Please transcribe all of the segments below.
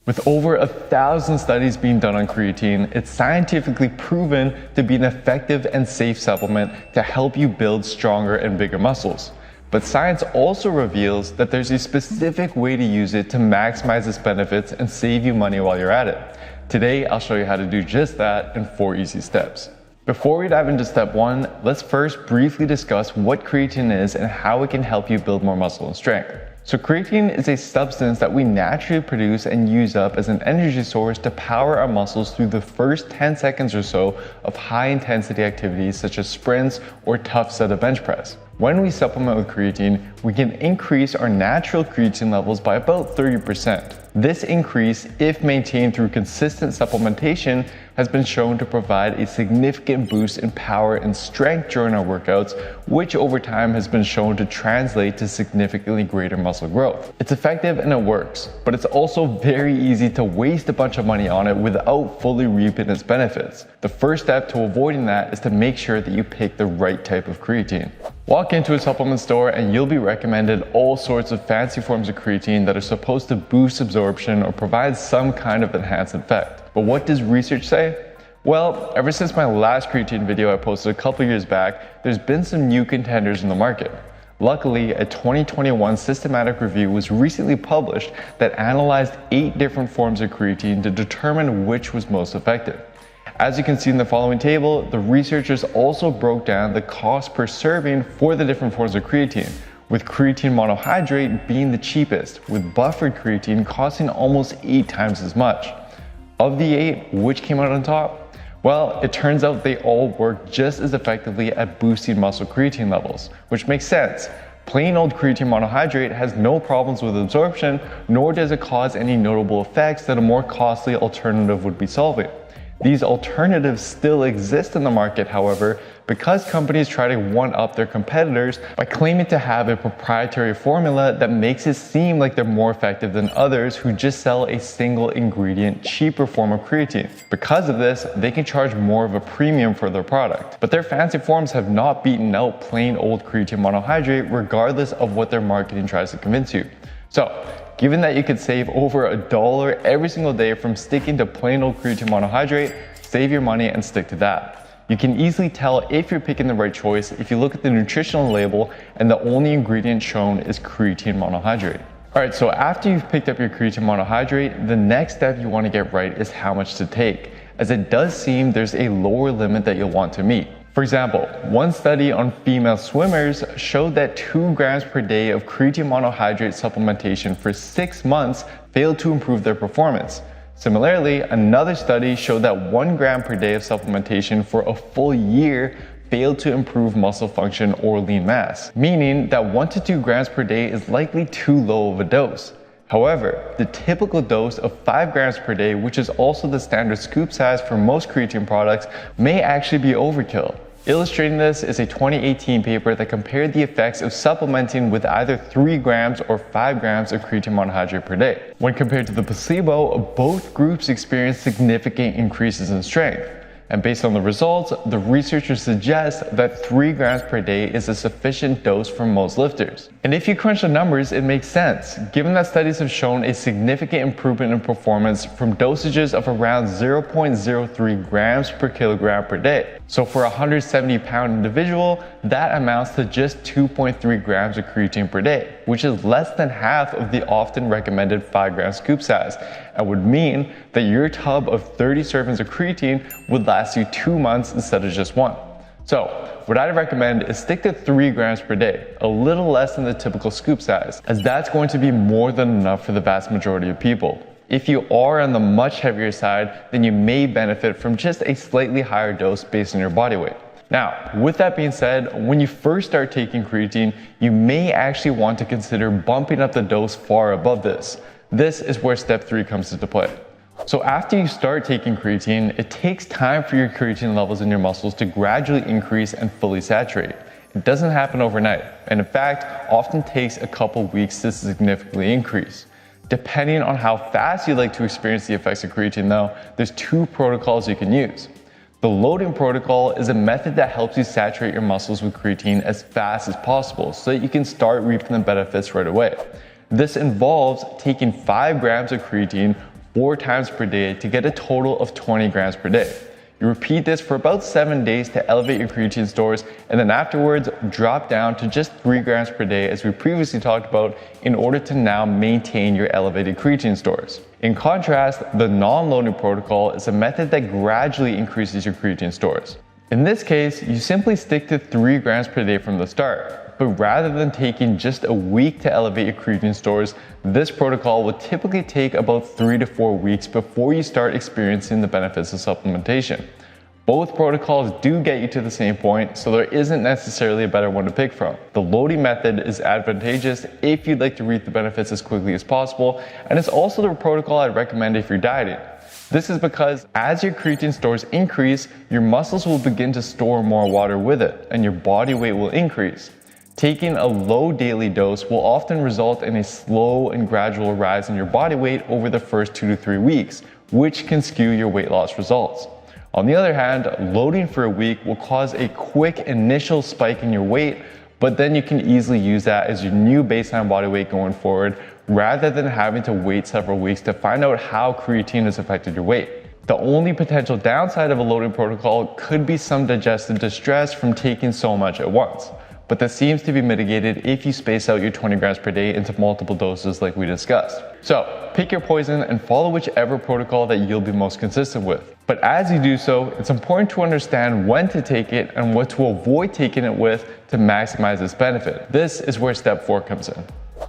With over 1,000 studies being done on creatine, it's scientifically proven to be an effective and safe supplement to help you build stronger and bigger muscles. But science also reveals that there's a specific way to use it to maximize its benefits and save you money while you're at it. Today, I'll show you how to do just that in 4 easy steps. Before we dive into step 1, let's first briefly discuss what creatine is and how it can help you build more muscle and strength. So creatine is a substance that we naturally produce and use up as an energy source to power our muscles through the first 10 seconds or so of high intensity activities such as sprints or tough set of bench press. When we supplement with creatine, we can increase our natural creatine levels by about 30%. This increase, if maintained through consistent supplementation, has been shown to provide a significant boost in power and strength during our workouts, which over time has been shown to translate to significantly greater muscle growth. It's effective and it works, but it's also very easy to waste a bunch of money on it without fully reaping its benefits. The first step to avoiding that is to make sure that you pick the right type of creatine. Walk into a supplement store and you'll be recommended all sorts of fancy forms of creatine that are supposed to boost absorption or provide some kind of enhanced effect. But what does research say? Well, ever since my last creatine video I posted a couple years back, there's been some new contenders in the market. Luckily, a 2021 systematic review was recently published that analyzed 8 different forms of creatine to determine which was most effective. As you can see in the following table, the researchers also broke down the cost per serving for the different forms of creatine, with creatine monohydrate being the cheapest, with buffered creatine costing almost 8 times as much. Of the 8, which came out on top? Well, it turns out they all work just as effectively at boosting muscle creatine levels, which makes sense. Plain old creatine monohydrate has no problems with absorption, nor does it cause any notable effects that a more costly alternative would be solving. These alternatives still exist in the market, however, because companies try to one-up their competitors by claiming to have a proprietary formula that makes it seem like they're more effective than others who just sell a single ingredient, cheaper form of creatine. Because of this, they can charge more of a premium for their product. But their fancy forms have not beaten out plain old creatine monohydrate regardless of what their marketing tries to convince you. So, given that you could save over $1 every single day from sticking to plain old creatine monohydrate, save your money and stick to that. You can easily tell if you're picking the right choice if you look at the nutritional label and the only ingredient shown is creatine monohydrate. Alright, so after you've picked up your creatine monohydrate, the next step you want to get right is how much to take, as it does seem there's a lower limit that you'll want to meet. For example, one study on female swimmers showed that 2 grams per day of creatine monohydrate supplementation for 6 months failed to improve their performance. Similarly, another study showed that 1 gram per day of supplementation for a full year failed to improve muscle function or lean mass, meaning that 1 to 2 grams per day is likely too low of a dose. However, the typical dose of 5 grams per day, which is also the standard scoop size for most creatine products, may actually be overkill. Illustrating this is a 2018 paper that compared the effects of supplementing with either 3 grams or 5 grams of creatine monohydrate per day. When compared to the placebo, both groups experienced significant increases in strength. And based on the results, the researchers suggest that 3 grams per day is a sufficient dose for most lifters. And if you crunch the numbers, it makes sense, given that studies have shown a significant improvement in performance from dosages of around 0.03 grams per kilogram per day. So for a 170-pound individual, that amounts to just 2.3 grams of creatine per day, which is less than half of the often recommended 5-gram scoop size, and would mean that your tub of 30 servings of creatine would last you 2 months instead of just 1. So, what I'd recommend is stick to 3 grams per day, a little less than the typical scoop size, as that's going to be more than enough for the vast majority of people. If you are on the much heavier side, then you may benefit from just a slightly higher dose based on your body weight. Now, with that being said, when you first start taking creatine, you may actually want to consider bumping up the dose far above this. This is where step 3 comes into play. So after you start taking creatine, it takes time for your creatine levels in your muscles to gradually increase and fully saturate. It doesn't happen overnight, and in fact, often takes a couple weeks to significantly increase. Depending on how fast you'd like to experience the effects of creatine though, there's 2 protocols you can use. The loading protocol is a method that helps you saturate your muscles with creatine as fast as possible so that you can start reaping the benefits right away. This involves taking 5 grams of creatine 4 times per day to get a total of 20 grams per day. You repeat this for about 7 days to elevate your creatine stores, and then afterwards drop down to just 3 grams per day as we previously talked about in order to now maintain your elevated creatine stores. In contrast, the non-loading protocol is a method that gradually increases your creatine stores. In this case, you simply stick to 3 grams per day from the start. But rather than taking just a week to elevate your creatine stores, this protocol will typically take about 3 to 4 weeks before you start experiencing the benefits of supplementation. Both protocols do get you to the same point, so there isn't necessarily a better one to pick from. The loading method is advantageous if you'd like to reap the benefits as quickly as possible, and it's also the protocol I'd recommend if you're dieting. This is because as your creatine stores increase, your muscles will begin to store more water with it, and your body weight will increase. Taking a low daily dose will often result in a slow and gradual rise in your body weight over the first 2 to 3 weeks, which can skew your weight loss results. On the other hand, loading for a week will cause a quick initial spike in your weight, but then you can easily use that as your new baseline body weight going forward, rather than having to wait several weeks to find out how creatine has affected your weight. The only potential downside of a loading protocol could be some digestive distress from taking so much at once. But this seems to be mitigated if you space out your 20 grams per day into multiple doses like we discussed. So pick your poison and follow whichever protocol that you'll be most consistent with. But as you do so, it's important to understand when to take it and what to avoid taking it with to maximize its benefit. This is where step 4 comes in.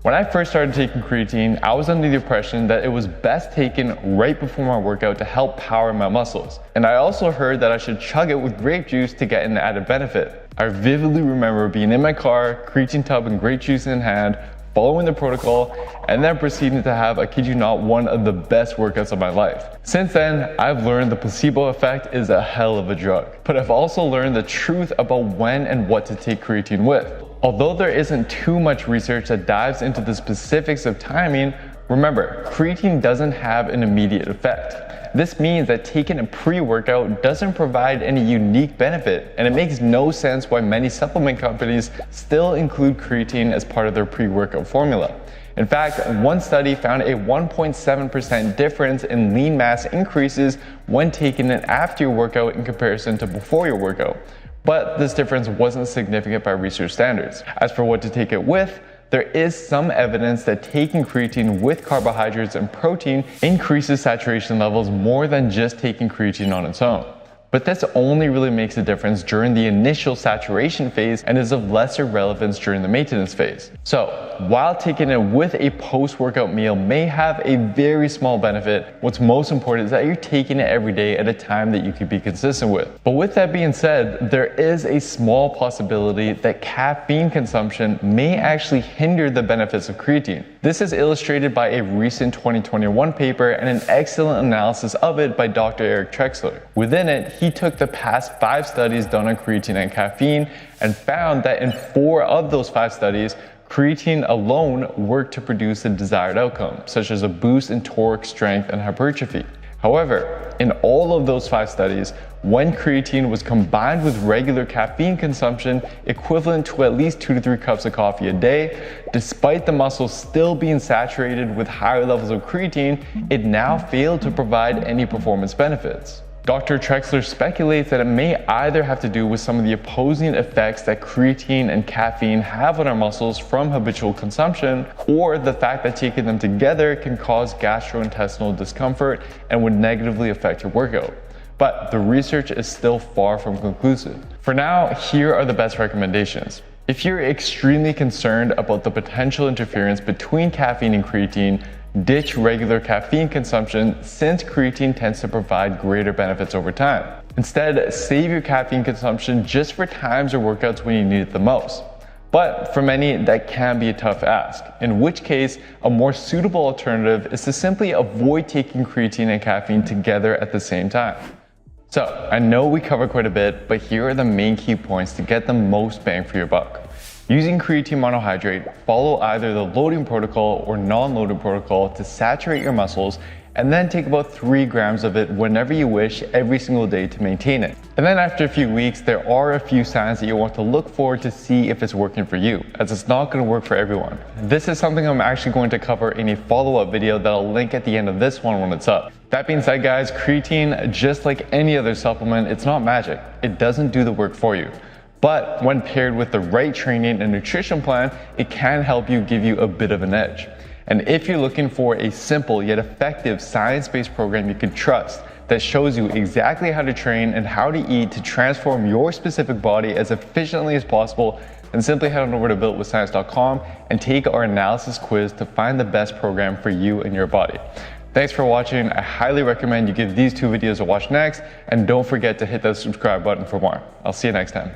When I first started taking creatine, I was under the impression that it was best taken right before my workout to help power my muscles. And I also heard that I should chug it with grape juice to get an added benefit. I vividly remember being in my car, creatine tub and grape juice in hand, following the protocol, and then proceeding to have, I kid you not, one of the best workouts of my life. Since then, I've learned the placebo effect is a hell of a drug. But I've also learned the truth about when and what to take creatine with. Although there isn't too much research that dives into the specifics of timing, remember, creatine doesn't have an immediate effect. This means that taking a pre-workout doesn't provide any unique benefit, and it makes no sense why many supplement companies still include creatine as part of their pre-workout formula. In fact, one study found a 1.7% difference in lean mass increases when taking it after your workout in comparison to before your workout. But this difference wasn't significant by research standards. As for what to take it with, there is some evidence that taking creatine with carbohydrates and protein increases saturation levels more than just taking creatine on its own. But this only really makes a difference during the initial saturation phase and is of lesser relevance during the maintenance phase. So, while taking it with a post-workout meal may have a very small benefit, what's most important is that you're taking it every day at a time that you can be consistent with. But with that being said, there is a small possibility that caffeine consumption may actually hinder the benefits of creatine. This is illustrated by a recent 2021 paper and an excellent analysis of it by Dr. Eric Trexler. Within it, he took the past 5 studies done on creatine and caffeine and found that in 4 of those 5 studies, creatine alone worked to produce the desired outcome, such as a boost in torque, strength, and hypertrophy. However, in all of those 5 studies, when creatine was combined with regular caffeine consumption equivalent to at least 2 to 3 cups of coffee a day, despite the muscles still being saturated with higher levels of creatine, it now failed to provide any performance benefits. Dr. Trexler speculates that it may either have to do with some of the opposing effects that creatine and caffeine have on our muscles from habitual consumption, or the fact that taking them together can cause gastrointestinal discomfort and would negatively affect your workout. But the research is still far from conclusive. For now, here are the best recommendations. If you're extremely concerned about the potential interference between caffeine and creatine, ditch regular caffeine consumption since creatine tends to provide greater benefits over time. Instead, save your caffeine consumption just for times or workouts when you need it the most. But for many, that can be a tough ask, in which case a more suitable alternative is to simply avoid taking creatine and caffeine together at the same time. So, I know we covered quite a bit, but here are the main key points to get the most bang for your buck. Using creatine monohydrate, follow either the loading protocol or non-loading protocol to saturate your muscles and then take about 3 grams of it whenever you wish every single day to maintain it. And then after a few weeks, there are a few signs that you want to look for to see if it's working for you, as it's not going to work for everyone. This is something I'm actually going to cover in a follow-up video that I'll link at the end of this one when it's up. That being said, guys, creatine, just like any other supplement, it's not magic. It doesn't do the work for you. But when paired with the right training and nutrition plan, it can help you give you a bit of an edge. And if you're looking for a simple yet effective science-based program you can trust that shows you exactly how to train and how to eat to transform your specific body as efficiently as possible, then simply head on over to builtwithscience.com and take our analysis quiz to find the best program for you and your body. Thanks for watching. I highly recommend you give these 2 videos a watch next, and don't forget to hit that subscribe button for more. I'll see you next time.